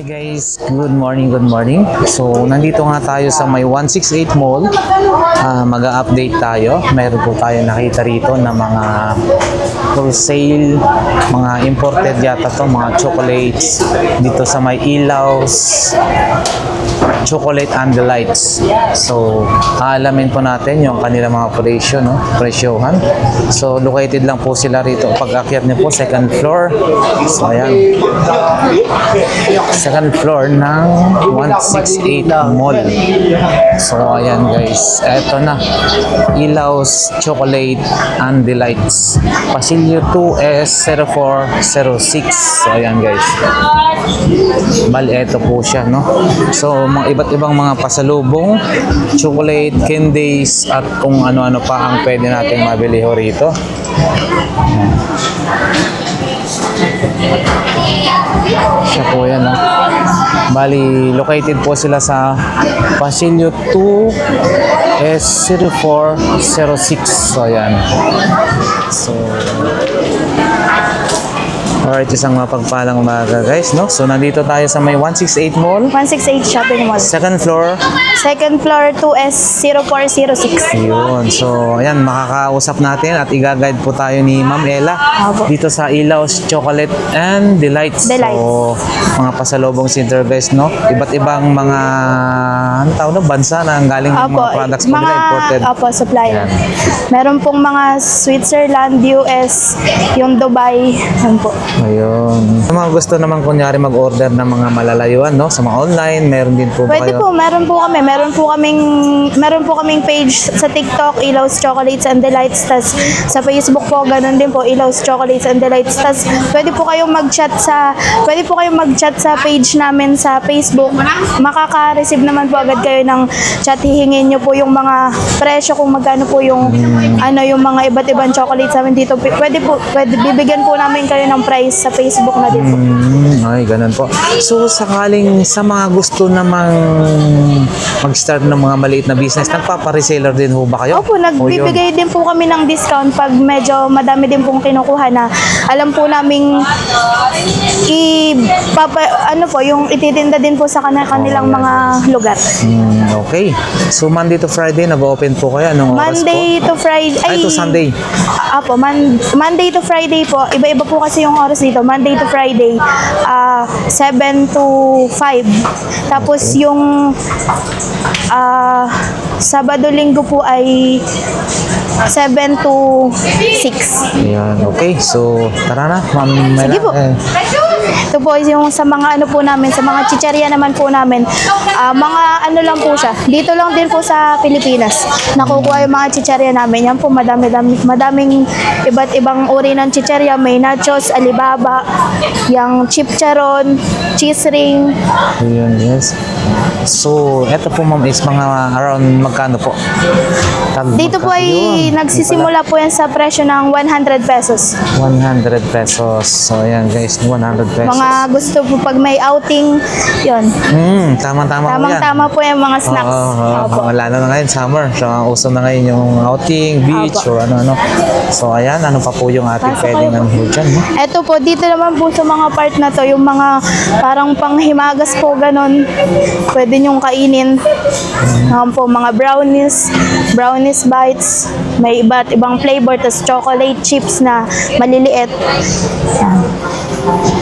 Guys, good morning, good morning. So, nandito nga tayo sa may 168 Mall. Mag-a-update tayo. Mayroon po tayo nakita rito na mga for sale, mga imported yata to, mga chocolates dito sa may Ilaws Chocolate and Delights. So, aalamin po natin yung kanilang mga presyo, no? Presyohan. So, located lang po sila rito. Pag-akyat niyo po, second floor. So, ayan. Second floor ng 168 Mall. So, ayan guys. Eto na. Ilaws Chocolate and Delights. Pasilyo 2S0406. So, ayan guys. Bali, eto po siya, no? So, mga iba't ibang mga pasalubong, chocolate, candies, at kung ano-ano pa ang pwede natin mabili ho rito. Siya po yan, no? Bali, located po sila sa Pasilyo 2S0406. So, ayan. So, alright, isang mapagpalang umaga guys, no? So, nandito tayo sa may 168 Mall. 168 Shopping Mall. Second floor. Second floor, 2S0406. Yun. So, ayan, makakausap natin at i-guide po tayo ni Ma'am Ella dito sa Ilaws Chocolate and Delights. So, mga pasalubong center guys, no? Iba't ibang mga ano tawag na bansa na ang galing ng mga products po nila imported. Opo, supplier. Ayan. Meron pong mga Switzerland, US, yung Dubai. Yan po. Ayun. Sa mga gusto naman kunyari mag-order ng mga malalayuan, no? Sa mga online, meron din po ba Pwede kayo? po, meron po kami. Meron po kaming page sa TikTok, Ilaws Chocolates and Delights. Tas sa Facebook po, ganun din po, Ilaws Chocolates and Delights. Tas pwede po kayong mag-chat sa page namin sa Facebook. Makaka-receive naman po agad kayo ng chat. Hihingin nyo po yung mga presyo kung magkano po yung yung mga iba't ibang chocolates namin dito. Pwede bibigyan po namin kayo ng price sa Facebook na din po. Ay, ganun po. So, sakaling sa mga gusto namang mag-start ng mga maliit na business, nagpapa-reseller din ho ba kayo? Opo, nagbibigay din po kami ng discount pag medyo madami din pong kinukuha na alam po naming yung ititinda din po sa kanilang mga lugar. Okay. So, Monday to Friday, nag-open po kayo? Anong oras po? Monday to Friday. Ay, to Sunday. Apo, Monday to Friday po. Iba-iba po kasi yung oras dito. Monday to Friday, 7 to 5. Tapos yung Sabado-Linggo po ay 7 to 6. Ayan, okay. So, tara na, Ma'am Mela. Sige po. Ito po yung sa mga sa mga chicharia naman po namin. Mga lang po siya. Dito lang din po sa Pilipinas. Nakukuha yung mga chicharia namin. Yan po, madaming iba't ibang uri ng chicharia. May nachos, alibaba, yung chipcharon, cheese ring. Ayan, yes. So, eto po ma'am is mga around magkano po? Dito po ay nagsisimula po yan sa presyo ng 100 pesos. 100 pesos. So, ayan guys, 100 pesos. Mga gusto po pag may outing, yun. Tama-tama po yan. Tamang-tama po yung mga snacks. Wala na ngayon, summer. So, uso na ngayon yung outing, beach, or ano-ano. So, ayan, ano pa po yung ating pwedeng ano dyan, no? Eto po, dito naman po sa mga part na to, yung mga parang panghimagas po, ganon. Pwede nyong kainin. Po, mga brownies bites, may iba't ibang flavor, tas chocolate chips na maliliit. Yan.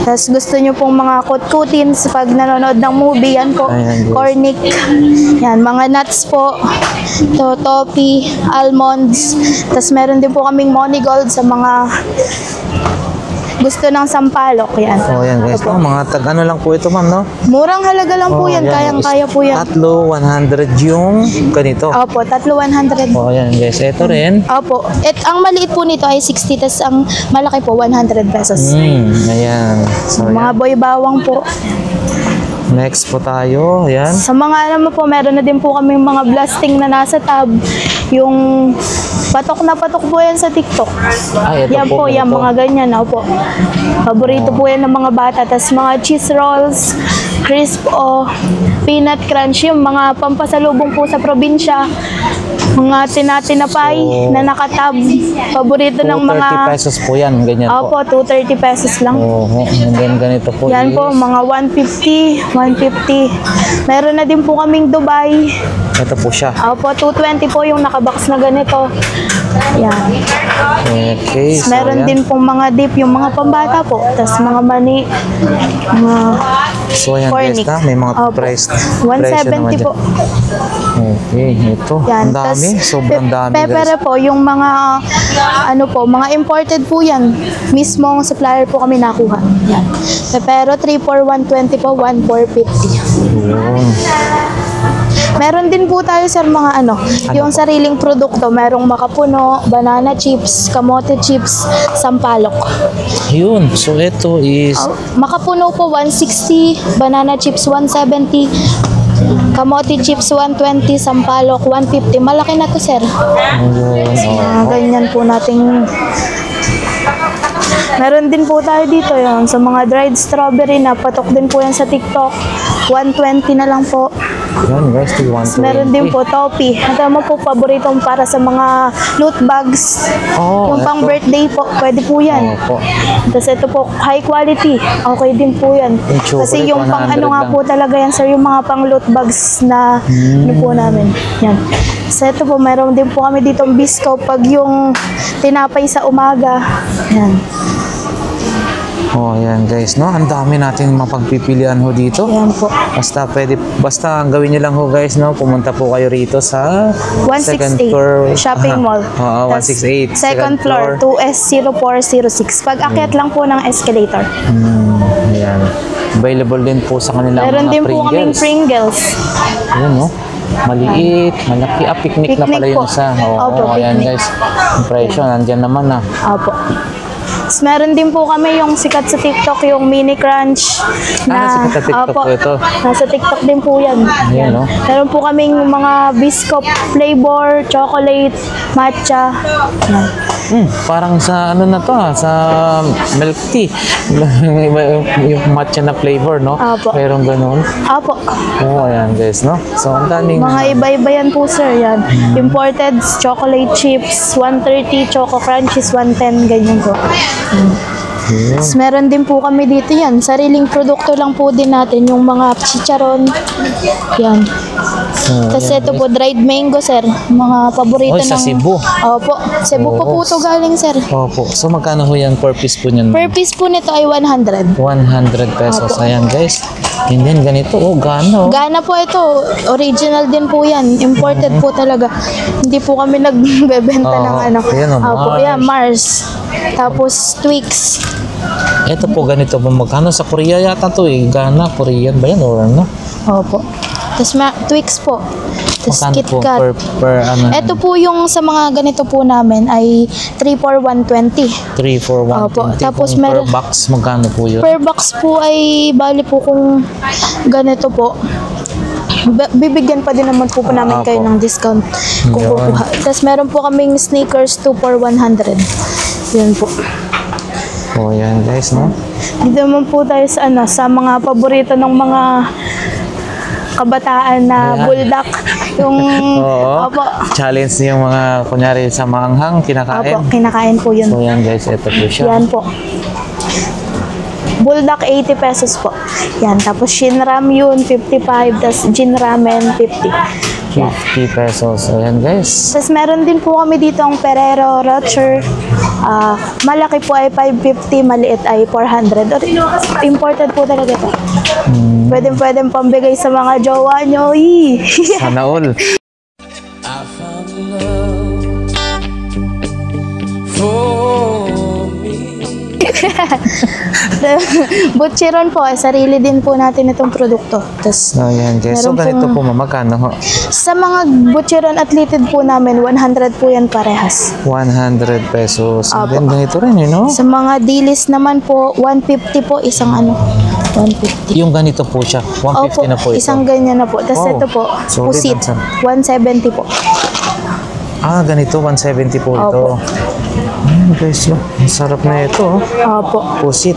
Tapos gusto nyo pong mga kutkutins pag nanonood ng movie, yan po. Cornic. Yan, mga nuts po. To, toffee, almonds. Tapos meron din po kaming Monigold sa mga gusto ng sampalok. Yan. Oh, yan guys. Oh, mga ano lang po ito, ma'am, no? Murang halaga lang po yan. Kayang-kaya po yan. Tatlo, 100 yung ganito. Opo, tatlo 100. Oh, yan guys. Ito rin. Opo. Ang maliit po nito ay 60, tas ang malaki po 100 pesos. Ayan. So, mga boy bawang po. Next po tayo. Ayan. Sa mga po, meron na din po kaming mga blasting na nasa tab. Yung patok na patok po yan sa TikTok. Yan po, yan mga ganyan. Opo. Paborito po yan ng mga bata. Tas mga cheese rolls, crisp o peanut crunch, yung mga pampasalubong po sa probinsya. Mga tinatinapay So, na nakatab. Paborito ng 230 mga... pesos po yan, ganyan po. Opo, 230 pesos lang. Oo, and then ganito po Yan po, is, mga 150, 150. Meron na din po kaming Dubai. ito po siya. Opo, 220 po yung nakabox na ganito. Yan. Okay, so Meron yan. din pong mga dip, yung mga pambata po. Tapos mga mani, mga So yan guys cornic. na, may mga Opo. presyo naman 170 po. dyan. Okay, ito. Yan. Ang dami, Tas, sobrang dami guys. pepere po, yung mga, ano po, mga imported po yan. Mismong supplier po kami nakuha. Yan. Pepero, 3 for 120 po, 1 for 50. Yun. Meron din po tayo sir mga yung sariling produkto. Merong makapuno, banana chips, kamote chips, sampalok. Yun, so ito is, Makapuno po 160, banana chips 170, kamote chips 120, sampalok 150. Malaki na to sir. yun, Ganyan po nating. Meron din po tayo dito yon sa mga dried strawberry na patok din po yan sa TikTok. 120 na lang po. Yan guys, ito 120. Meron din po topi. Ito mo po paboritong para sa mga loot bags. Oh, Yung pang ito. birthday po, pwede po yan. Opo. Tapos ito po, high quality. Okay din po yan. Yung chocolate, Kasi yung pang 100 ano nga lang. po talaga yan sir, yung mga pang loot bags na ano po namin. Yan. So ito po, meron din po kami ditong bisco pag yung tinapay sa umaga. Yan. Oh, yan guys, no? Ang dami natin mapagpipilian ho dito. Yan po. Basta ang gawin nyo lang ho guys, no? Pumunta po kayo rito sa 168 shopping mall. Oo, Tas 168. Second floor, 2S0406. Pag akyat lang po ng escalator. Ayan. Available din po sa kanilang Meron mga din po kaming Pringles. Pringles. Ayan, no? Maliit, malaki. Picnic na Picnic pala yun po. isa. Opo, Ayan picnic. guys. Ang presyo, nandyan naman na. Opo. Tapos meron din po kami yung sikat sa TikTok, yung mini crunch. Sikat sa TikTok Opo, po ito. nasa TikTok din po yan. Ayan, no? Meron po kaming mga biscuit flavor, chocolate, matcha. Yan. Parang sa ano na to sa milk tea. yung matcha na flavor, no? Opo. Merong ganun. Opo. Oo, ayan guys, no? So, ang daming... Mga iba-iba yan po sir. Yan. Imported chocolate chips, 130, choco crunchies, 110, ganyan po. Yun. Tapos meron din po kami dito yan. Sariling produkto lang po din natin. Yung mga chicharon. Yan. Tapos ito po, dried mango, sir. Mga paborito Oy, ng... sa Cebu. Opo. Cebu pa po ito galing, sir. Opo. So, magkano ho yan per piece po niyan? Per piece po nito ay 100. 100 pesos. Opo. Ayan guys. And then ganito, gano. Gana po ito. Original din po yan. Imported po talaga. Hindi po kami nagbebenta ng ano. Ayan, Opo, Mars. yan, Mars. Tapos Twix. Ito po, ganito po. Magkano sa Korea yata to eh. Gana, Korean ba yan or ano? Opo. Tapos Twix po. Tapos Magkano po KitKat. per ano? Ito po yung sa mga ganito po namin ay 3 for 120. 3 for 120. Opo. Tapos Kung meron- per box, magkano po yun? Per box po ay bali po kung ganito po. Bibigyan pa din naman po namin Opo. kayo ng discount kung Yun. kukuha. Tapos meron po kaming sneakers 2 for 100. Yun po. Oh, yan guys, no? Dito naman po tayo sa sa mga paborito ng mga kabataan na Ayan. bulldog. Yung Oo. opo. Challenge yung mga, kunyari, sa maanghang, kinakain. Opo, kinakain po yun. So, yan guys, ito po siya. Yan po. Bulldog 80 pesos po. Yan. Tapos Shinram yun 55. Tapos Gin Ramen 50. 50 pesos. Ayan guys. Tapos meron din po kami dito ang Ferrero Rocher. Malaki po ay 550, maliit ay 400. Imported po talaga ito. Pwede pambigay sa mga jowa nyo. Sana all. I found love for me. Butcheron po, sarili din po natin itong produkto. Tapos So, ayan guys. So, Meron ganito pong- po, magkano ho? sa mga butcheron at litid po namin, 100 po yan parehas. 100 pesos. And Opo. then, ganito rin, you know? Sa mga dilis naman po, 150 po isang 150. Yung ganito po siya. 150 Opo, na po ito. isang ganyan na po. Tapos Oh, ito po, solid pusit, ang 170 po. Ganito, 170 po ito. Opo. Guys, ang sarap na ito. Opo. Pusit.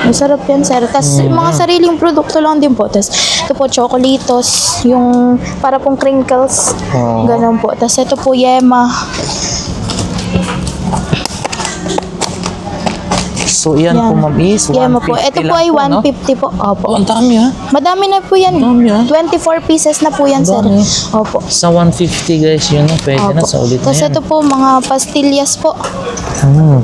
Masarap yan, sir. Tapos mga sariling produkto lang din po. Tapos Ito po, chocolatos. Yung para pong crinkles. Oo. Ganon po. Tapos ito po, yema. So, yan po, Yan. ma'am, is 150 Yema po. Ito po lang ay no? 150 po. Opo. Oh, ang dami, ha? Madami na po yan. Dami, ah. 24 pieces na po yan, sir. Dami. Opo. Sa 150, guys, yun, no? Pwede na, Opo. sa ulit na Tapos yan. ito po, mga pastillas po.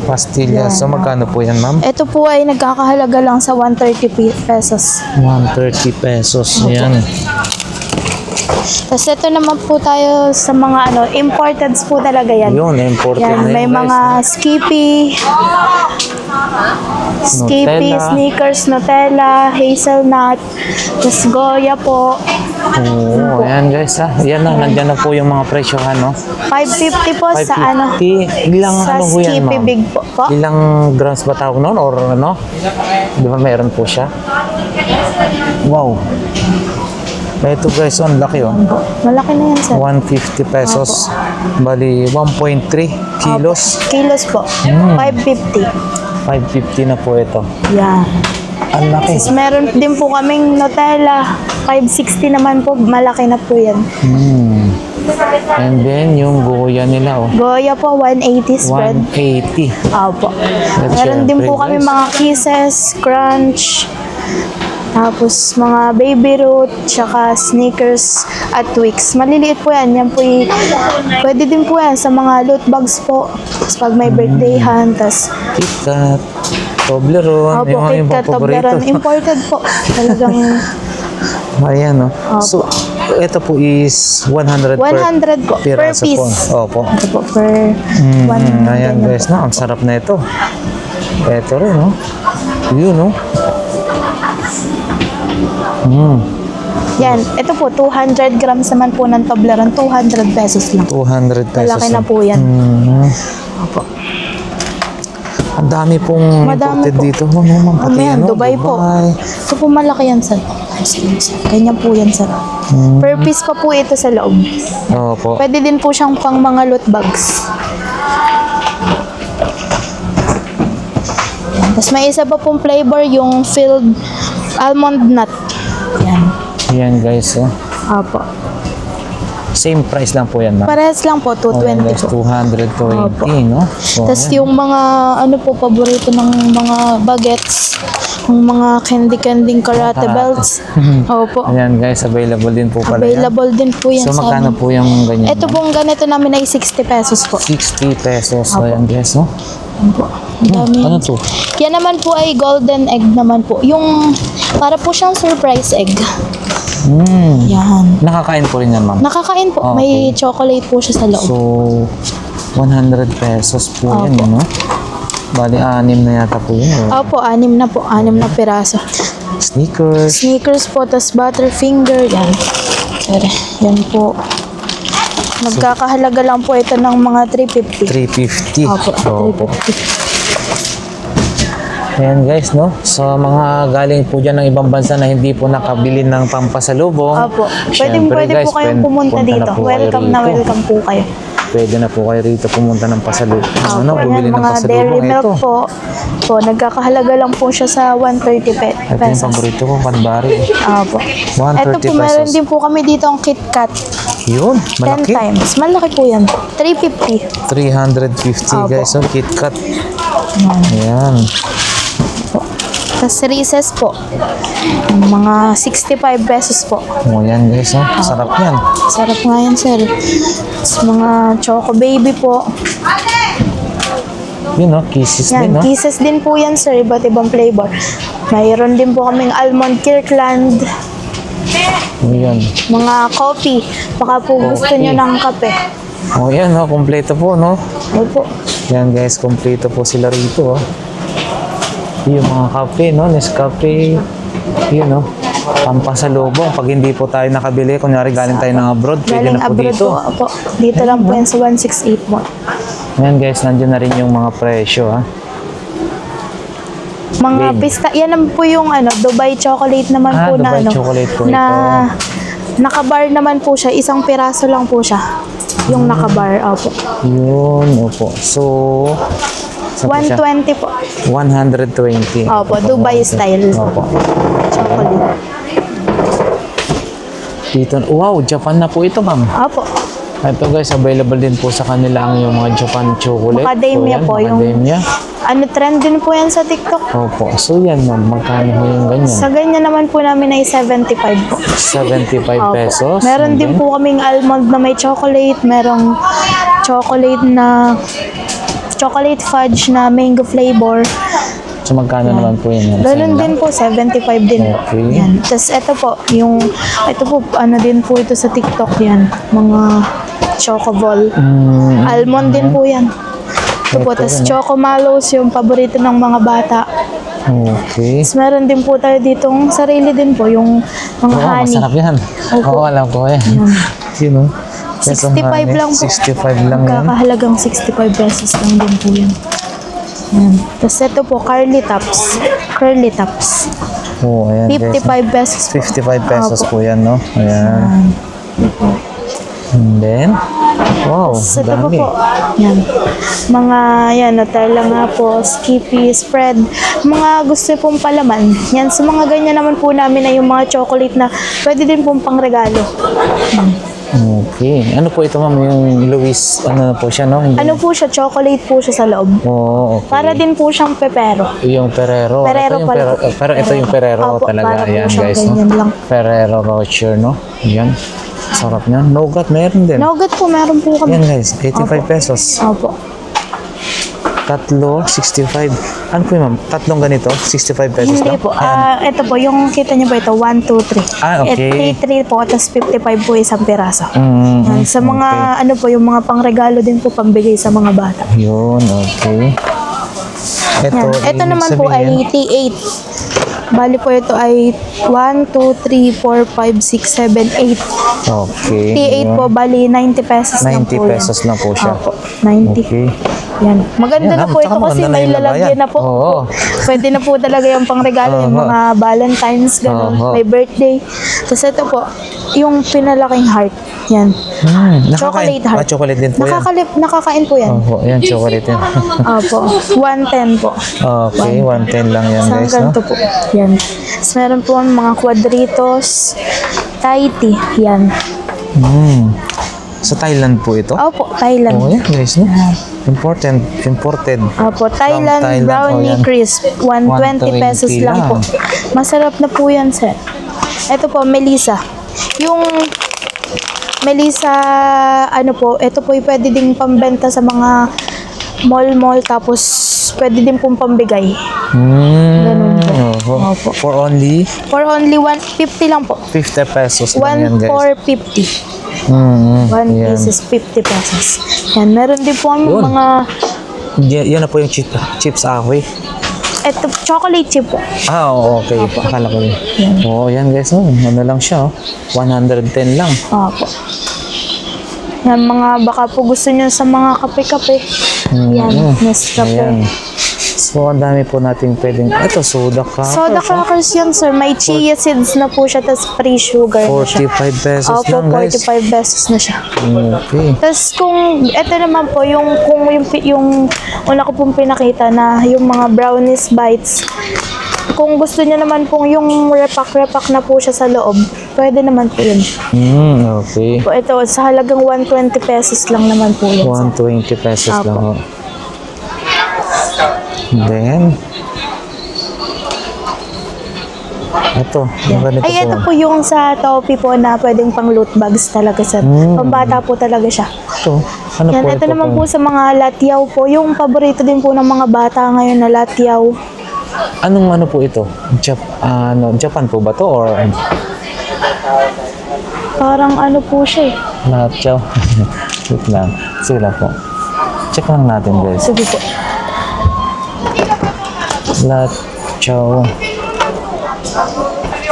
Pastillas. So, magkano po yan, ma'am? Ito po ay nagkakahalaga lang sa 130 pesos. 130 pesos. Yan. Tapos ito naman po tayo sa mga imported po talaga yan. Yun, imported Yan, na may yun, guys. mga Skippy, Nutella. Snickers, Nutella, hazelnut, tapos Goya po. Oo, ayan, guys, ha? Yan na, nandyan na po yung mga presyohan, no? 550 po sa 550. Ilang sa ano po yan, Skippy ma'am? Big po. Ilang grams ba tawag nun? Or ano? Di ba meron po siya? Wow. Ito, guys, ang laki, oh. Malaki na yan, sir. 150 pesos. Bali, 1.3 kilos. Kilos po. 550. 550 na po ito. Yan. Ang laki. Tapos meron din po kaming Nutella. 560 naman po. Malaki na po yan. And then, yung Goya nila, oh. Goya po, 180 spread. 180. Opo. That's Meron din syempre, po kami guys. mga Kisses, Crunch, tapos mga Baby Root, tsaka Snickers at Twix. Maliliit po yan. Yan po pwede din po yan sa mga loot bags po. Tapos pag may birthday hand, tapos KitKat, Toblerone, opo, yung KitKat, Toblerone, imported po. Talagang Ayan, no? So, ito po is 100 100 po, per piraso piece. po. Opo. Ito po, per one. Ayan, ganyan guys, po. no? Ang sarap na ito. Ito rin, no? Yun, no? Yan, ito po, 200 grams naman po ng Toblerone, 200 pesos lang. 200 pesos. Malaki na po yan. Opo. Ang dami pong Madami imported po. dito. Oh, no, ma'am, pati Ayan, ano, Dubai po. Ito po malaki yan, sir. Ganyan po yan, sir. Per piece pa po ito sa loob. Opo. Pwede din po siyang pang mga loot bags. Yan. Tapos may isa pa pong flavor, yung filled almond nut. Yan. Ayan, guys, oh. Apo. Same price lang po yan, ma'am. Parehas lang po, Oh, yan, 220 guys, po. 220, no? So, Tapos ayan. yung mga, ano po, paborito ng mga bagets, yung mga candy-candy karate belts. Opo. Ayan, guys, available din po pala yan. Available din po yan So, sa magkano amin. po yung ganyan? Ito ma'am? pong ganito namin ay 60 pesos po. 60 pesos. So, ayan, guys, no? Yan po. Ang dami. Ano to? Yan naman po ay golden egg naman po. Yung, para po siyang surprise egg. Yan. Nakakain po rin yan, ma'am. Nakakain po. Ah, May chocolate po siya sa loob. So, 100 pesos po yan, no? Bali, 6 na yata po yun. Oh. Opo, 6 na po. 6 na piraso. Sneakers. Sneakers po, tas Butterfinger. Yan. Pero, yan po. Nagkakahalaga lang po ito ng mga 350. 350. Opo, Opo. 350. Ayan, guys, no? So, mga galing po dyan ng ibang bansa na hindi po nakabili ng pampasalubong. Opo. Syempre, Pwede guys, po kayong pumunta punta dito. na po kayo Welcome na rito. welcome po kayo. Pwede na po kayo rito pumunta ng pasalubong. Ano, Opo, bumili yan, ng mga dairy pasalubong. milk Ito. po. Po, nagkakahalaga lang po siya sa 130 Ito yung pesos. paborito ko, Cadbury. Opo. 130 Ito po, meron pesos. din po kami dito ang KitKat. Yun, 10 malaki. times. Malaki po yan. 350. 350, Opo. guys. So, KitKat. Ayan. Tapos Reese's po. Mga 65 pesos po. O, yan, guys. Oh. Sarap yan. Sarap nga yan, sir. Tapos mga Choco Baby po. Yun, no? Kisses din, Yan, no? Kisses din po yan, sir. Iba't ibang flavor. Mayroon din po kaming Almond Kirkland. Ayan. Mga coffee. Baka po gusto Coffee. nyo ng kape. O, yan, no? Kompleto po, no? Opo. Yan, guys. Kompleto po sila rito, oh. Yung mga kape, no? Nescafe. Yun, no? Pampasalubong. Pag hindi po tayo nakabili, kunyari galing tayo ng abroad, pwede Galing na po abroad dito. po. Opo. Dito lang po yan sa 168 mo. Ayan, guys. Nandiyan na rin yung mga presyo, ha? Mga Game. pista, yan naman po yung Dubai chocolate naman Ah, po na Dubai chocolate po na nakabar naman po siya, isang piraso lang po siya. Yung nakabar, opo. Yun, opo. So, saan po siya? 120 po. 120. Opo, Dubai style. Opo. Chocolate. Dito, wow, Japan na po ito, ma'am. Opo. Ito guys, available din po sa kanila ang yung mga Japan chocolate. Macadamia po, yung Macadamia. ano, trend din po yan sa TikTok. Opo. So yan, ma'am. Magkano po yung ganyan? Sa ganyan naman po namin ay 75 po. 75 Opo. pesos. Meron And din then, po kaming almond na may chocolate. Merong chocolate fudge na mango flavor. So magkano naman po yan? Ganun din po, 75 din po. Okay. Yan. Tapos ito po, ito po, ano din po ito sa TikTok yan. Mga chocoball. Almond din po yan. Ito po, Ito tapos rin, choco mallows, yung paborito ng mga bata. Okay. Tapos meron din po tayo ditong sarili din po, yung mga Oo, honey. masarap yan. Opo. Oo, alam ko yan. Sino? 65 lang po. 65 lang yan. Magkakahalagang 65 pesos lang din po yan. Yan. Tapos ito po, curly tops. Curly tops. Oo, ayan guys. 55 pesos po. 55 pesos Opo. po yan, no? Ayan. And then, wow, Tapos ito po dami. po. Yan. Mga, yan, Nutella nga po, Skippy, spread. Mga gusto pong palaman. Yan, sa mga ganyan naman po namin na yung mga chocolate na pwede din pong pangregalo. Okay. Ano po ito, ma'am? Yung Luis, ano na po siya, no? Hindi. Ano po siya? Chocolate po siya sa loob. Oo, okay. Para din po siyang pepero. Yung Ferrero. Ferrero ito yung pala po. pero ito yung Ferrero Opo, talaga. para po Ayan, siyang guys, ganyan no? lang. Ferrero Rocher, no? Ayan. Sarap niyan. Nougat, meron din. Nougat po, meron po kami. Yan, guys. 85 pesos. Opo. Tatlo, 65. Ano po yun, ma'am? Tatlong ganito? 65 pesos Hindi lang? po. Ayan. Ito po, yung kita niyo po ito, 1, 2, 3. Ah, okay. 3 po, tapos 55 po isang piraso. Mm, Yan, sa mga, ano po, yung mga pangregalo din po, pambigay sa mga bata. Yun, okay. Yan. Ito ibig naman po ay sabihin- T8. Bali po ito ay 1, 2, 3, 4, 5, 6, 7, 8. Okay. T8 yun. po, bali 90 pesos lang 90 po pesos yan. lang po siya. Opo, 90. Okay. Yan. Maganda Yan, na po tsaka ito kasi maganda na may yung lalagyan lagayan. na po. Oo. Pwede na po talaga yung pangregalo, yung Oo. mga Valentine's, gano'n, Oo. may birthday. Tapos ito po, yung pinalaking heart. Yan. Chocolate heart. Chocolate din po yan. Nakakain po yan. Opo, yan, chocolate yan. Opo. 110 po. Okay, 110 lang yan, Isang guys, no? ganito po. Yan. Tapos meron po ang mga quadritos, Thai tea. Yan. Sa Thailand po ito? Opo, Thailand. Oh, yan, guys, no? Imported. Opo, Thailand, Thailand, brownie oh, yan. crisp. 120 pesos 120 lang po. lang. Masarap na po yan, sir. Ito po, Melissa. Yung Melissa, ano po, ito po yung pwede ding pambenta sa mga mall, tapos pwede din pong pambigay. Ganun po. Opo. For only For only 150 lang po. 50 pesos lang yan, 1 guys. for 50. 1 Yan. piece is 50 pesos. Yan, meron din po kami Yun. mga, Yan na po yung chips ahoy. eto, chocolate chip po. Ah, oo, okay. Akala ko yun. Oo, yan guys. Oh, ano lang siya, oh. 110 lang. Opo. Yan, mga, baka po gusto nyo sa mga kape-kape. Yan, Nescafe. Ayan. So, ang dami po nating pwedeng... Ito, soda crackers. Soda crackers yan, sir. May chia seeds na po siya, tas free sugar na siya. 45 pesos Opo, lang, guys. 45 pesos na siya. Okay. Tapos kung, ito naman po, yung una ko pong pinakita na yung mga brownies bites, kung gusto niyo naman pong yung repack na po siya sa loob, pwede naman po yun. Okay. Po, ito, sa halagang 120 pesos lang naman po yun. 120 pesos Apo. lang, oh. Then, ito, yung ganito Ay, ito po. po yung sa Topi po na pwedeng pang loot bags talaga, sir. Pambata po talaga siya. Ito, ano Yan, po ito naman po sa mga latyaw po. Yung paborito din po ng mga bata ngayon na latyaw. Anong ano po ito? Japan po ba to or Parang ano po siya eh. Nacho? Wait lang. Sige lang po. Check lang natin, guys. Sige po. Nacho.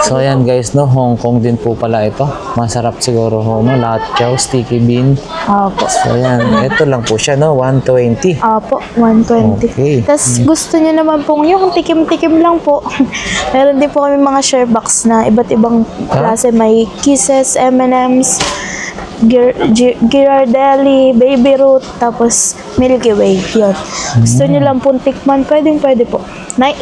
So, ayan guys, no? Hong Kong din po pala ito. Masarap siguro ho, no? Nacho, sticky bean. Opo. So, ayan. Ito lang po siya, no? 120. Opo, 120. Okay. Tapos gusto niyo naman pong yung tikim-tikim lang po. Meron din po kami mga share box na iba't ibang klase. May Kisses, M&M's, Ghirardelli, Baby Ruth, tapos Milky Way. Yun. Gusto nyo lang pong tikman, pwede po.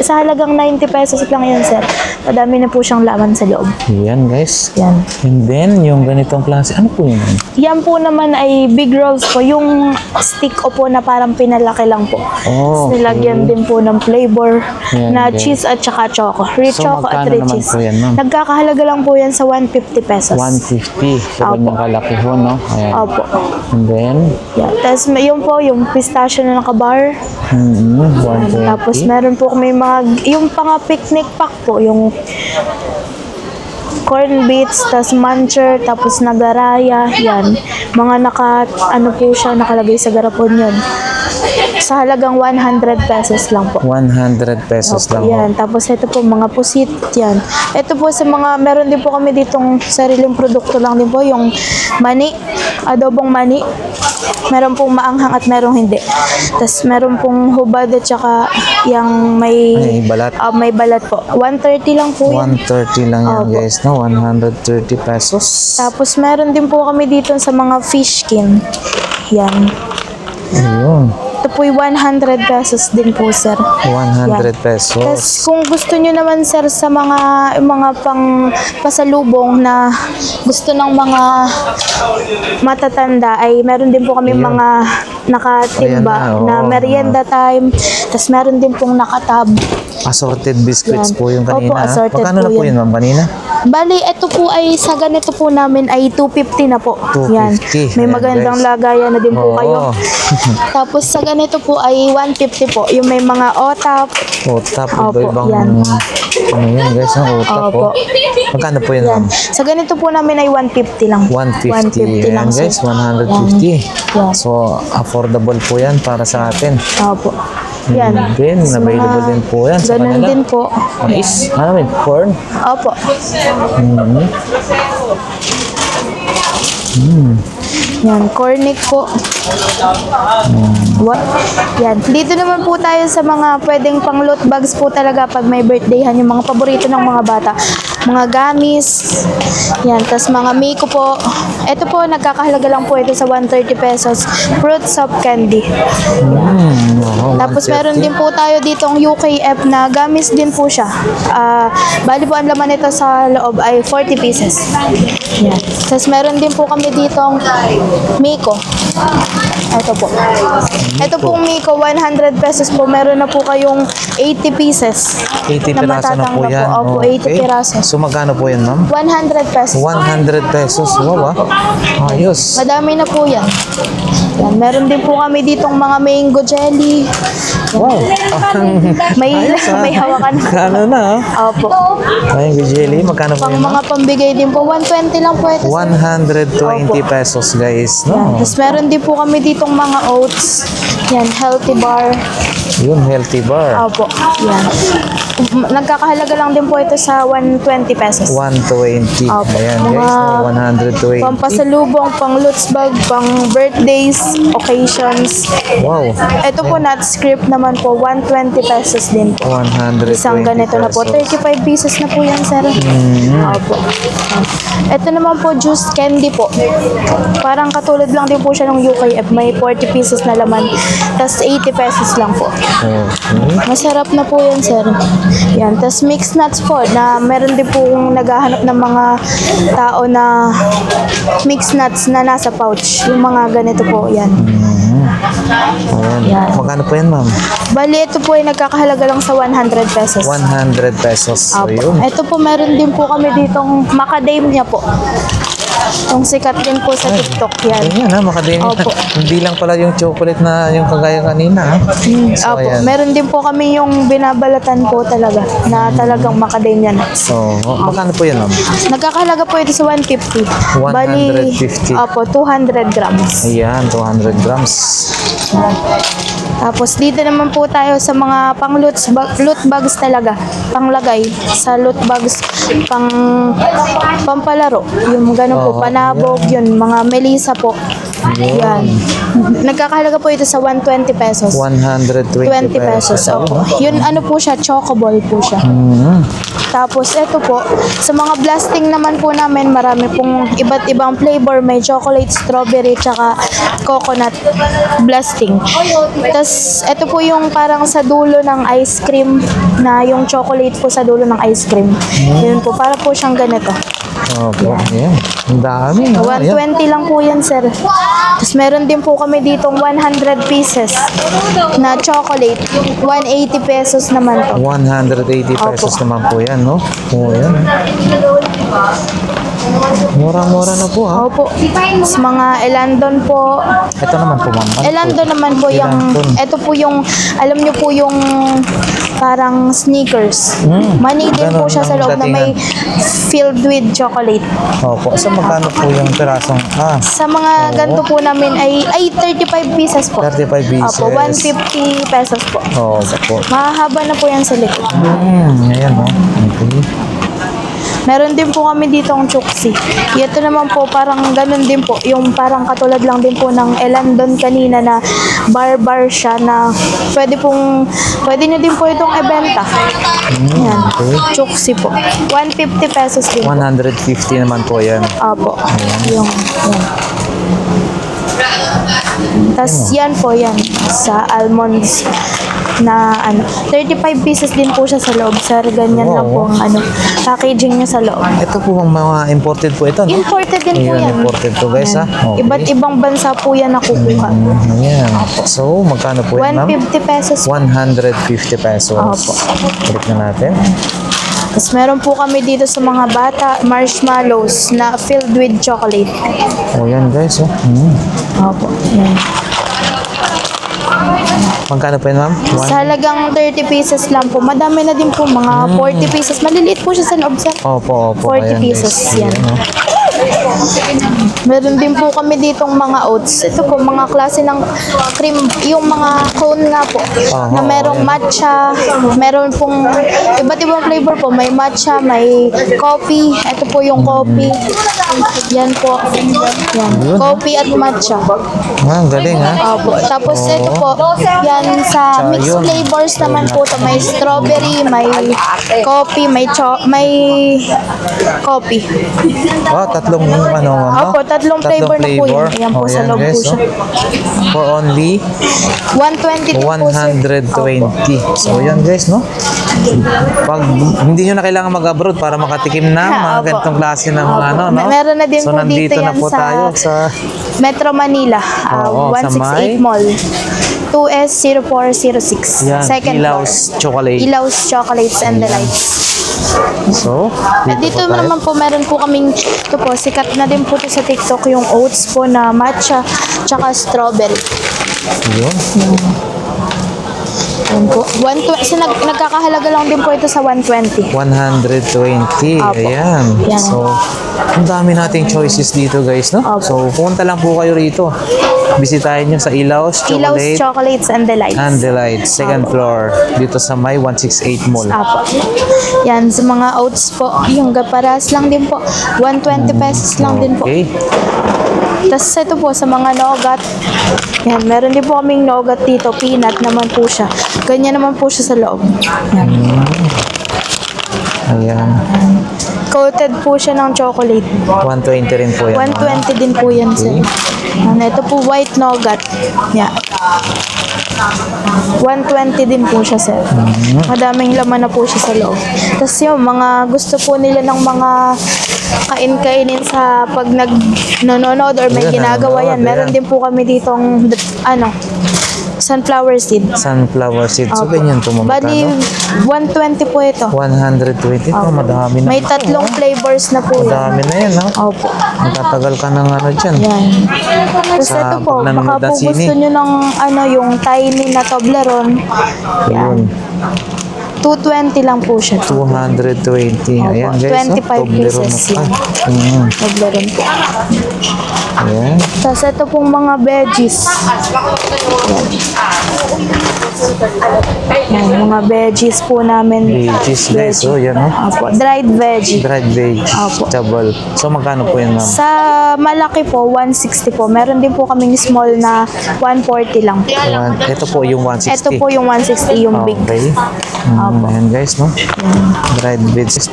Sa halagang 90 pesos lang yan, sir. Madami na po siyang laman sa loob. Yan guys. Yan. And then, yung ganitong klase, ano po yun? Yan po naman ay big rolls po. Yung stick o po na parang pinalaki lang po. Oh, Tapos nilagyan din po ng flavor Yan, na guys. cheese at saka choco. Rich So, choco at magkano rich naman cheese. po yan, ma'am? Nagkakahalaga lang po yan sa 150 pesos. 150. So, Opo. ganyang kalaki ho, no? Ayan. Opo. And then, Yan. Tapos yun po, yung pistachio na nakabar. 120. Tapos meron po kami yung pang picnic pack po, yung corn beets, tapos muncher, tapos nagaraya, yan. Mga ano po siya, nakalagay sa garapon yun. Sa halagang 100 pesos lang po. 100 pesos Opo, lang ho. yan. Tapos ito po, mga pusit, yan. Ito po sa mga, meron din po kami ditong sariling produkto lang din po, yung mani, adobong mani. Meron pong maanghang at merong hindi. Tapos meron pong hubad at saka yung Ay, balat. may balat po. 130 lang po yan. 130 lang yan Opo. guys, no? 130 pesos. Tapos meron din po kami dito sa mga fish skin. Yan. Ayun. Ito po 100 pesos din po, sir. 100 Tapos pesos. kung gusto nyo naman, sir, sa mga pang pasalubong na gusto ng mga matatanda, ay meron din po kami Ayun. mga nakatimba Ayan na, na oo. merienda time. Tapos meron din pong nakatab. Assorted biscuits Yan. po yung kanina. Opo, assorted Magkano na po po yun. yun, ma'am, kanina? Bali, ito po ay sa ganito po namin ay 250 na po. 250. Yan. May Ayan, magandang guys. lagayan na din po Oo. kayo. Tapos sa ganito po ay 150 po. Yung may mga otap. Otap, Opo, iba-ibang, yan. ano yun guys, ang otap Opo. po. Magkano po yun, Yan. ma'am? Sa ganito po namin ay 150 lang. 150. 150 lang, Yan guys, sir. 150. Yan. So, affordable po yan para sa atin. Opo. Yan. Din, Sa available mga- din po yan sa Ganun kanila. din po. Mais, ano yun, corn. Opo. Yan, cornic po. What? Yan. Dito naman po tayo sa mga pwedeng pang loot bags po talaga pag may birthdayhan, yung mga paborito ng mga bata. Mga gamis. Yan, tas mga Miko po. Ito po, nagkakahalaga lang po ito sa 130 pesos. Fruit soft candy. Tapos meron din po tayo ditong UKF na gamis din po siya. Bali po ang laman nito sa loob ay 40 pieces. Yan. Tapos meron din po kami ditong Miko. Ito po. Ito pong Miko, 100 pesos po. Meron na po kayong 80 pieces. 80 piraso na po matatanggap yan. Opo, 80 piraso. So, magkano po yan, ma'am? 100 pesos. 100 pesos. Wow, ayos. Madami na po yan. Yan. Meron din po kami ditong mga mango jelly. Wow. May, may hawakan. Magkano na? Opo. Ayun, jelly. Magkano po Pang yun, ma'am? mga pambigay din po, 120 lang po ito. 120 pesos, guys. Yan. No? Tapos meron din po kami ditong mga oats. Yan, healthy bar. Yun, healthy bar. Opo. Yan. Nagkakahalaga lang din po ito sa 120 pesos. 120. Opo. Ayan, Mga guys. No? 120. Pampasalubong, pang Lutz bag, pang birthdays, occasions. Wow. Ito po, nut script naman po, 120 pesos din po. 120 Isang ganito na po. pesos. 35 pieces na po yan, sir. Opo. Ito naman po, juice candy po. Parang katulad lang din po siya ng UKF. May 40 pieces na laman. Tapos 80 pesos lang po. Okay. Masarap na po yan, sir. Yan. Tapos mixed nuts po na meron din po naghahanap ng mga tao na mixed nuts na nasa pouch. Yung mga ganito po, yan. Ayan. Yan. Magkano po yan, ma'am? Bali, ito po ay nagkakahalaga lang sa 100 pesos. 100 pesos. So, Opo. yun. Ito po, meron din po kami ditong macadamia po. Yung sikat din po sa TikTok yan. Ayan, ha, makademia. Opo. Hindi lang pala yung chocolate na yung kagaya kanina, ha? So, Opo, ayan. meron din po kami yung binabalatan po talaga na talagang macadamia nuts. So, magkano po yan, ma'am? Nagkakahalaga po ito sa 150. 150. Opo, 200 grams. Ayan, 200 grams. Tapos dito naman po tayo sa mga pang loot bags talaga. Panglagay sa loot bags, pampalaro. Yung gano'n po, Oo, panabog, yun, mga melisa po. Yan. Nagkakahalaga po ito sa 120 pesos. 120 20 pesos. Opo. Yun ano po siya, chocoball po siya. Tapos ito po, sa mga blasting naman po namin, marami pong iba't ibang flavor. May chocolate, strawberry, tsaka coconut blasting. Tapos ito po yung parang sa dulo ng ice cream, na yung chocolate po sa dulo ng ice cream. Yun po, para po siyang ganito. Opo, ayan. Ang dami. no? Ayan. 120 lang po yan, sir. Tapos meron din po kami ditong 100 pieces na chocolate. 180 pesos naman to. 180 pesos naman po yan, no? Oo, yan. Mura-mura na po, ha? Opo. Tapos mga Elandon po. Ito naman po, ma'am. Ano Elandon naman po yung, Elandon. ito po yung, alam nyo po yung parang sneakers. Mani din po Ganon siya sa ang loob na may filled with chocolate. Opo. So, magkano po yung pirasong? Sa mga ganito po namin ay 35 pieces po. 35 pieces. Opo, 150 pesos po. Opo. Mahaba na po yan sa likod. Ayan, no? Okay. Meron din po kami dito ang chuksi. Ito naman po parang ganun din po. Yung parang katulad lang din po ng Elandon kanina na bar siya na pwede nyo din po itong ibenta. Yan. Okay. Chuksi po. 150 pesos din po. 150 naman po yan. Opo. Yung, yan. Tapos yan po yan sa almonds na ano 35 pieces din po siya sa loob, sir. Ganyan lang po ang ano packaging niya sa loob. Ito po ang mga imported po ito, no? Imported din po Ayan, yan. imported to, guys, ha? Okay. Iba't ibang bansa po yan nakukuha. Ayan. So, magkano po yan, ma'am? 150 pesos. 150 pesos. Opo. Balik na natin. Tapos meron po kami dito sa mga bata, marshmallows na filled with chocolate. O, yan, guys, oh. Opo. Yan. Magkano po yan, ma'am? Sa halagang 30 pieces lang po. Madami na din po, mga 40 pieces. Maliliit po siya sa loob, sir. Opo. 40 Ayan, pesos guys. yan. Ayan, oh. Meron din po kami ditong mga oats. Ito po, mga klase ng cream, yung mga cone nga po, na merong matcha, meron pong iba't ibang flavor po. May matcha, may coffee. Ito po yung coffee. Yan po. Yan. Coffee at matcha. Ang galing, ha? Opo. Tapos ito po, yan sa mixed yun. flavors naman po to. May strawberry, may coffee, may coffee. Oh, tatlong, ano, ma'am, no? Opo, tatlong flavor na po yun. Ayan po, sa loob po guys, siya. oh. For only 120 din po, sir. 120. So, yan, guys, no? Pag hindi nyo na kailangan mag-abroad para makatikim na mga Opo. ganitong klase ng mga ano, no? Meron na din so, po nandito dito na yan po tayo sa Metro Manila, Oo, sa 168 may- Mall, 2S0406. yan, Second Ilaws floor. Chocolate. Ilaws Chocolates and Delights. So, Dito po tayo. naman po meron po kaming, ito po, sikat na din po ito sa TikTok, yung oats po na matcha, tsaka strawberry. Yun. Yan po. Nagkakahalaga lang din po ito sa 120. 120. Opo. Ayan. Yan. So, ang dami nating choices dito, guys, no? Opo. So, pumunta lang po kayo rito. Bisitahin nyo sa Ilaws Ilaws Chocolate Chocolates and Delights. and Delight, second floor, dito sa may 168 Mall. Apo. Yan, sa mga oats po, yung gaparas lang din po. 120 pesos lang din po. Okay. Tapos ito po, sa mga nougat. Yan, meron din po kaming nougat dito. Peanut naman po siya. Ganyan naman po siya sa loob. Yan. Ayan. Coated po siya ng chocolate. 120 rin po yan. 120 din po yan, sir. Yan, ito po white nougat. Yan. 120 din po siya, sir. Madaming laman na po siya sa loob. Tapos yung mga gusto po nila ng mga kain-kainin sa pag nanonood or may Ayan, ginagawa yan. nanonood, Meron ayan. din po kami ditong sunflower seed. Sunflower seeds. So, Opo. ganyan po, ma'am. Bali, 120 po ito. 120. Opo. Madami na. May tatlong flavors na po yan. Madami na yan, ha? Opo. Magtatagal ka ng ano dyan. Yan. Tapos Sa ito po, pag nanonood baka ng po sine. gusto nyo ng ano, yung tiny na Toblerone. Yan. Yun. 220 lang po siya. 220. Opo, Ayan, guys. 25 Toblerone pieces na yan. pa. Toblerone po. Ayan. Tapos ito pong mga veggies. Yan. Yan, mga veggies po namin. Veggies guys, oh yan oh. Opo, dried veggie. Dried vegetable. So magkano po yan ma'am? Sa malaki po, 160 po. Meron din po kaming small na 140 lang. Ito po yung 160. Ito po yung 160, yung big. Okay. Ayan guys, no? Dried veggies.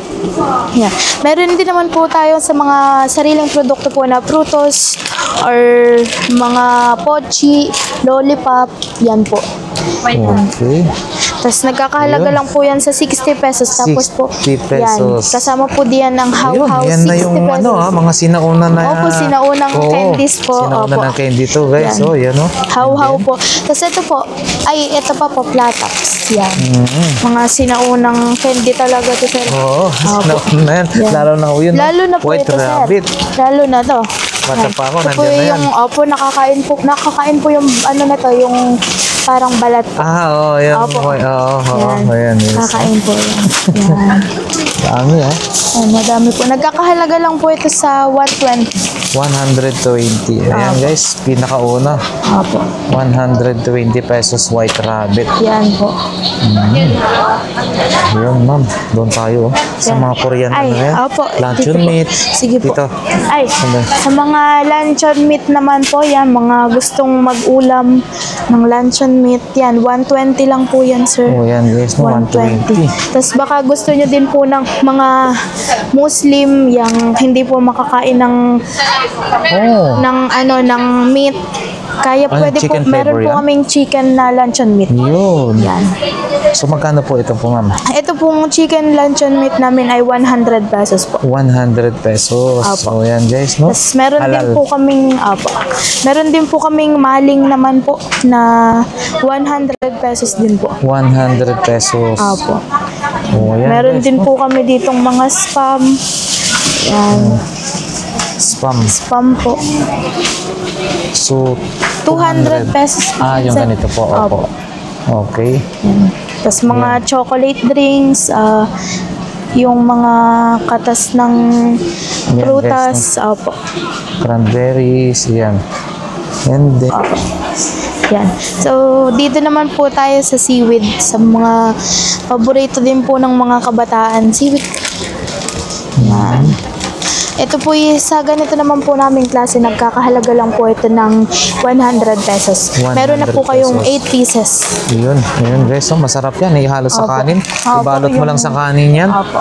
Yeah. Meron din naman po tayo sa mga sariling produkto po na prutos or mga pochi, lollipop, yan po. Okay. Tapos nagkakahalaga Ayun. lang po yan sa 60 pesos. Tapos po, 60 yan. pesos. Kasama po diyan ng Ayun, how-how, yan 60 na yung pesos. ano ha, mga sinauna na. Opo, sinaunang Oo, candies po. Sinauna Opo. ng candy to guys. Yan. Oh, yan oh. How-how po. Tapos ito po, ito pa po, platops. Yan. Mga sinaunang candy talaga to, sir. Oo, sinauna na yan. Yan. Lalo na ho yun. Lalo na po White ito, rabbit. sir. Lalo na to. Bata Yan. pa ako, Ito po nandiyan na yan. yung, opo, nakakain po yung, ano na to, yung parang balat po. Oo, yan. Opo. Ayan, yes. Kakain po yan. Yan. Dami ah. Ay, madami po. Nagkakahalaga lang po ito sa 120. 120. Ayan guys, pinakauna. Opo. 120 pesos white rabbit. Yan po. Ayun ma'am, doon tayo oh. Sa Yan. mga Korean Ay, ano yan. opo. Luncheon Dito po. meat. Sige po. Dito. Ay, Ano? sa mga luncheon meat naman po, yan, mga gustong mag-ulam ng luncheon meat, yan, 120 lang po yan, sir. Oh, yan guys, no, 120. Tapos baka gusto nyo din po ng mga Muslim, yung hindi po makakain ng Oh, ng meat. Kaya Ano, pwede po, chicken meron flavor po yan? kaming chicken na luncheon meat. yun. Yan. So magkano po ito po ma'am? Ito pong chicken luncheon meat namin ay 100 pesos po. 100 pesos. Apo. So yan guys, no? Tapos meron din Halal. po kaming meron din po kaming maling naman po na 100 pesos din po. 100 pesos. Apo. Oh, yan Meron guys, din no? po kami ditong mga spam. Yan, Spam. spam po. So, 200 pesos. Ah, yung sir. ganito po. Opo. Okay. Yan. Tapos mga chocolate drinks, yung mga katas ng Yan, prutas, opo. Cranberries, yan. And then, Opo. Yan. So, dito naman po tayo sa seaweed. Sa mga paborito din po ng mga kabataan. Seaweed. Yan. Ito po sa ganito naman po naming klase, nagkakahalaga lang po ito ng 100 pesos. 100 Meron na po kayong pesos. 8 pieces. yun guys, so masarap yan. Ihalo sa Opo. kanin. Opo, Ibalot mo yung- lang sa kanin yan. Opo.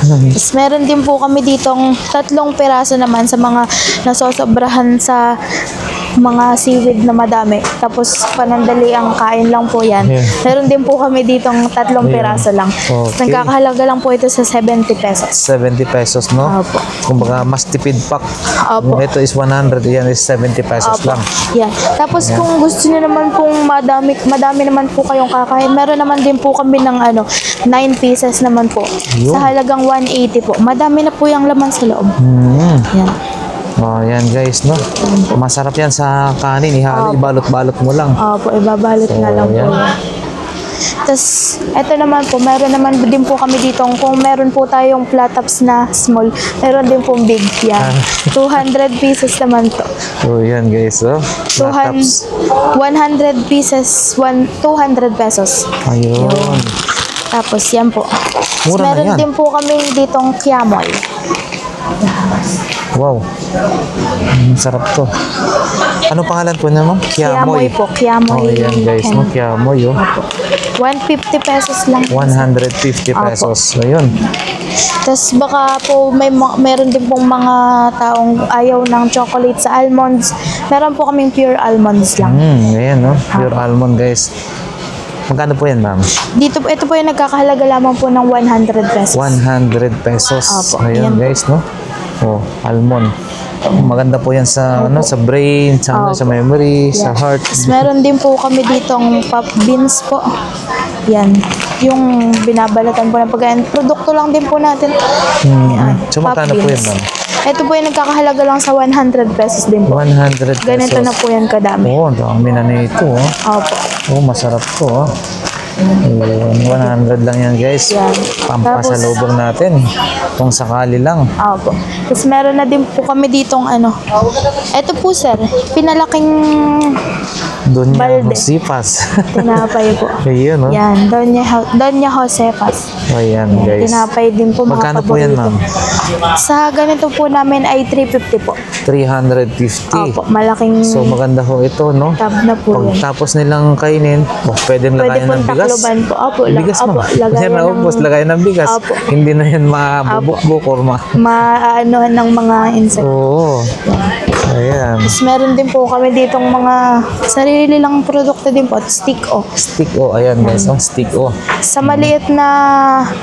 Tapos meron din po kami ditong 3 piraso naman sa mga nasosobrahan sa mga seaweed na madami. Tapos panandali ang kain lang po yan. Yeah. Meron din po kami ditong 3 piraso lang. Tapos Okay. nagkakahalaga lang po ito sa 70 pesos. 70 pesos, no? Opo. Kumbaga, mas tipid pack. Opo. Kung ito is 100, yan is 70 pesos Opo. lang. Yan. Tapos kung gusto niyo naman pong madami naman po kayong kakain, meron naman din po kami ng 9 pieces naman po. Yun. Sa halagang 180 po. Madami na po yung laman sa loob. Yan. Oh, yan guys, no? Masarap yan sa kanin. Opo. Ibalot-balot mo lang. Opo, ibabalot na lang po yan. yan. Tapos, eto naman po, meron naman din po kami dito, kung meron po tayong platops na small, meron din pong big yan. 200 pieces naman to. So, yan guys, oh. 200 100 pieces, 200 pesos. Ayun. Tapos, yan po. Tapos, Mura na meron yan. din po kami ditong kiamoy. Wow. Sarap to. Ano pangalan po niya, ma'am? Kiamoy po, kiamoy. Oh, yan guys, no? Kiamoy, oh. 150 pesos lang. 150 pesos. Ayun. Tapos baka po meron din pong mga taong ayaw ng chocolate sa almonds. Meron po kaming pure almonds lang. Ayan, no? Pure almond, guys. Magkano po yan, ma'am? Ito po yung nagkakahalaga lamang po ng 100 pesos. 100 pesos. Opo, Ayun, ayan. guys, no? Oh, almond. Maganda po yan sa sa brain, sa sa memory, sa heart. Tapos meron din po kami ditong pop beans po. Yan. Yung binabalatan po ng pagkain. Produkto lang din po natin. Yan. So, Pop magkano po yan, beans. ma'am? Ito po yung nagkakahalaga lang sa 100 pesos din po. 100 pesos. Ganito na po yan kadami. Oh, ang dami na nito, oh. Opo. Oh, masarap to, oh. Ayun, 100 lang yan guys. Yan. Pampasalubong natin. Kung sakali lang. Opo. Tapos meron na din po kami ditong ano. Ito po sir, pinalaking Doon niya, Balde. Sipas. tinapay po. Ayun, no? Yan, Doña Josefas. Ayan, Yan, guys. tinapay din po mga Magkano po yan, paborito. ma'am? Sa ganito po namin ay 350 po. 350. Opo, malaking So, maganda ho ito, no? tab na po Pag yan. tapos nilang kainin, pwede Pwede lagayan po ng bigas. takloban po. Opo, Bigas, opo, ma'am. lagayan Yan na, ng ubos, lagayan ng bigas. Opo. Hindi na yan mabubuk or maaanohan ng mga insect. Oo. Ayan. Tapos meron din po kami ditong mga sarili lang produkto din po. Stick o. Stick o. Ayan, guys. Ang stick o. Sa maliit na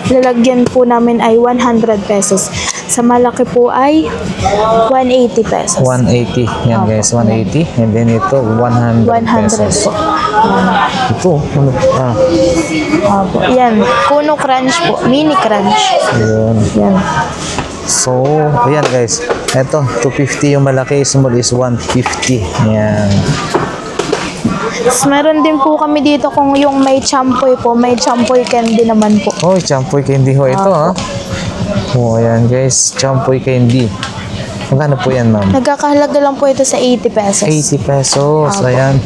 lalagyan po namin ay 100 pesos. Sa malaki po ay 180 pesos. 180. Yan, Opo. guys. 180. And then ito, 100 100 pesos. po. Ito. Ano? Opo. Yan. Kuno Crunch po. Mini Crunch. Ayan. Yan. So, ayan guys. Ito, 250 yung malaki. Small is 150. Ayan. Tapos meron din po kami dito kung yung may champoy po. May champoy candy naman po. Oh, champoy candy ho ito, ha? Oh, ayan guys. Champoy candy. Magkano po yan, ma'am? Nagkakahalaga lang po ito sa 80 pesos. 80 pesos. Opo. Ayan.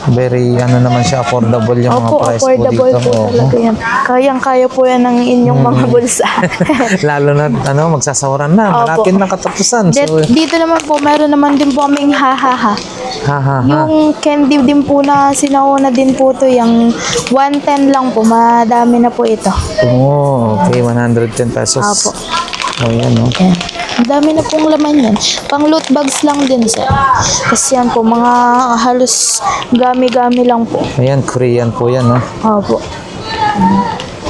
Very, ano naman siya, affordable yung mga Opo, price po affordable dito. po Oo. talaga yan. Kayang-kaya po yan ng inyong mga bulsa. Lalo na, magsasawaran na. Opo. Malapit na katapusan. So, Dito naman po, meron naman din po kaming ha-ha-ha. ha. Yung candy din po na sinauna din po to, yung 110 lang po, madami na po ito. Oh, okay. 110 pesos. Opo. Oh, yan, no? Yan. Ang dami na pong laman yan. Pang loot bags lang din sir. Kasi yan po, mga halos gami-gami lang po. Ayan, Korean po yan, no? Opo.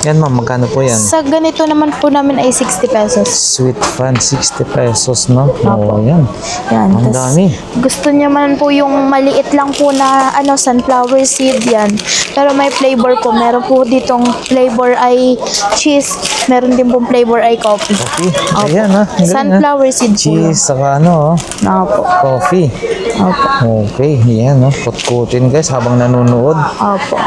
Yan, ma'am. Magkano po yan? Sa ganito naman po namin ay 60 pesos. Sweet Fun, 60 pesos, no? Opo. Oh, yan. Yan. Ang Tas dami. gusto niya man po yung maliit lang po na sunflower seed yan. Pero may flavor po. Meron po ditong flavor ay cheese. Meron din pong flavor ay coffee. Coffee. Opo. Ayan, ha? Ang galing, ha? Sunflower seed po. Cheese, saka ano, oh. Opo. Coffee. Opo. Okay, yan, no? Kutkutin, guys, habang nanonood. Opo.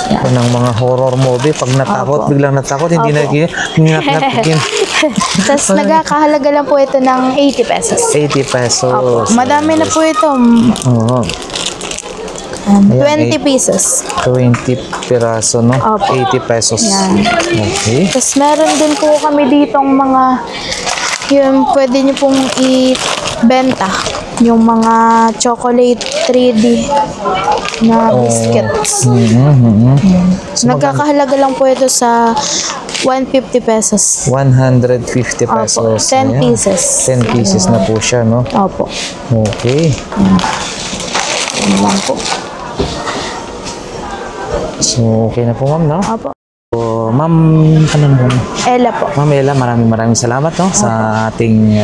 Ito ng mga horror movie. Pag natakot, Opo. biglang natakot, hindi Opo. naging Tapos nagkakahalaga lang po ito ng 80 pesos. 80 pesos. Opo. Madami na po ito. Oo. 20 pesos. 20 piraso, no? Opo. 80 pesos. Yan. Okay. Tapos meron din po kami ditong mga yung pwede nyo pong i-benta. Yung mga chocolate 3D na biscuits. So, Nagkakahalaga lang po ito sa 150 pesos. 150 Opo, pesos. 10 Ayan. pieces. 10 pieces na po siya, no? Opo. Okay. Yan lang po. So, okay na po, ma'am, no? Opo. So, ma'am, ano naman? Ella po. Ma'am Ella, maraming salamat, no? Sa ating,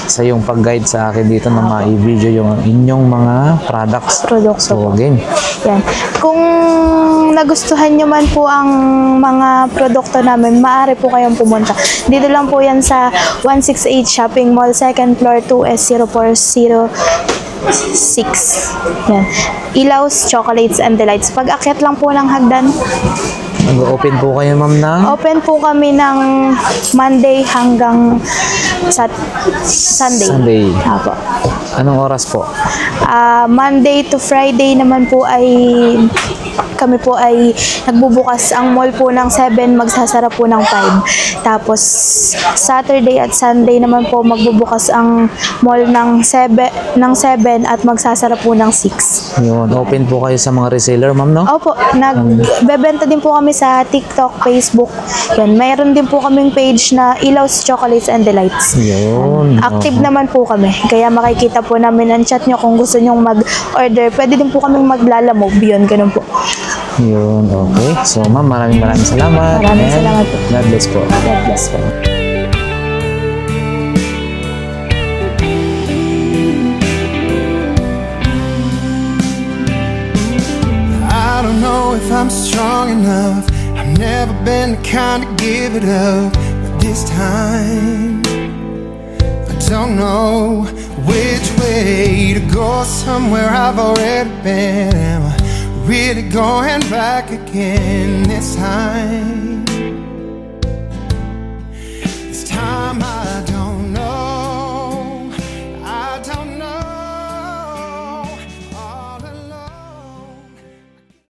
sa iyong pag-guide sa akin dito na ma-video yung inyong mga products. Produkto So, po. again, Yan. Kung nagustuhan nyo man po ang mga produkto namin, maaari po kayong pumunta. Dito lang po yan sa 168 Shopping Mall, 2nd floor, 2S0406. Yan. Ilaws, Chocolates and Delights. Pag akyat lang po ng hagdan, mag-open po kayo, ma'am, na open po kami ng Monday hanggang Sunday. Sunday. Apo. Anong oras po? Monday to Friday naman po ay kami po ay nagbubukas ang mall po ng 7, magsasara po ng 5. Tapos Saturday at Sunday naman po magbubukas ang mall ng 7 at magsasara po ng 6. Yun, open po kayo sa mga reseller, ma'am, no? Opo, nagbebenta din po kami sa TikTok, Facebook. Yan, mayroon din po kaming page na Ilaws, Chocolates and Delights. Yun. Active naman po kami. Kaya makikita po namin ang chat nyo kung gusto nyong mag-order. Pwede din po kaming maglalamove. Yun, ganun po. Yun, okay. So, ma'am, maraming salamat. Maraming And salamat po. God bless po. God bless po. I don't know if I'm strong enough. I've never been the kind to give it up, but this time I don't know which way to go. Somewhere I've already been. Am I really going back again this time. This time I don't